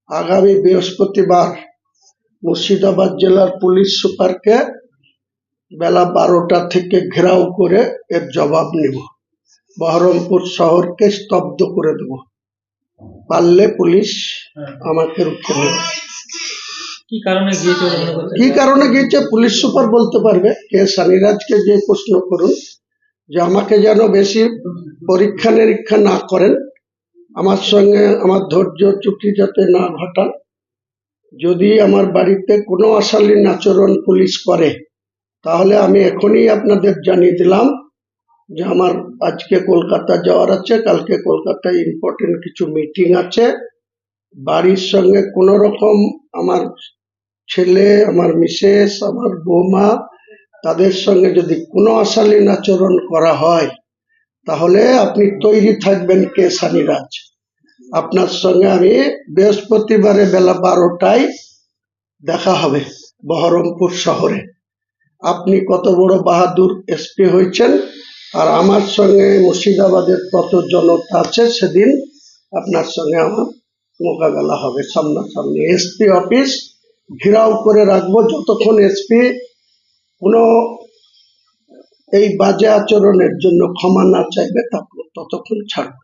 আগামী বৃহস্পতিবার মুর্শিদাবাদ জেলার পুলিশ সুপারকে বেলা 12টা থেকে ঘেরাও করে এর জবাব নেব। বহরমপুর শহরকে স্তব্ধ করে দেব, পারলে পুলিশ আমাকে রুখে নেবে। কি কারণে গিয়েছে পুলিশ সুপার বলতে পারবে। কে সানিরাজকে যে প্রশ্ন করুন, যে আমাকে যেন বেশি পরীক্ষা নিরীক্ষা না করেন, আমার সঙ্গে আমার ধৈর্য চুক্তি যাতে না ঘটান। যদি আমার বাড়িতে কোনো অশালীন আচরণ পুলিশ করে, তাহলে আমি এখনই আপনাদের জানিয়ে দিলাম যে আমার আজকে কলকাতা যাওয়ার আছে, কালকে কলকাতায় ইম্পর্টেন্ট কিছু মিটিং আছে। বাড়ির সঙ্গে কোনো রকম আমার ছেলে, আমার মিসেস, আমার বৌমা, তাদের সঙ্গে যদি কোনো অশালীন আচরণ করা হয়, তাহলে আপনি তৈরি থাকবেন কে সানিরাজ। আপনার সঙ্গে আমি বৃহস্পতিবারে বেলা 12টায় দেখা হবে বহরমপুর শহরে। আপনি কত বড় বাহাদুর এসপি হয়েছেন, আর আমার সঙ্গে মুর্শিদাবাদের কত জনতা আছে, সেদিন আপনার সঙ্গে আমার মোকাবেলা হবে সামনাসামনি। এসপি অফিস ঘেরাও করে রাখবো যতক্ষণ এসপি কোনো এই বাজে আচরণের জন্য ক্ষমা না চাইবে, ততক্ষণ ছাড়বো।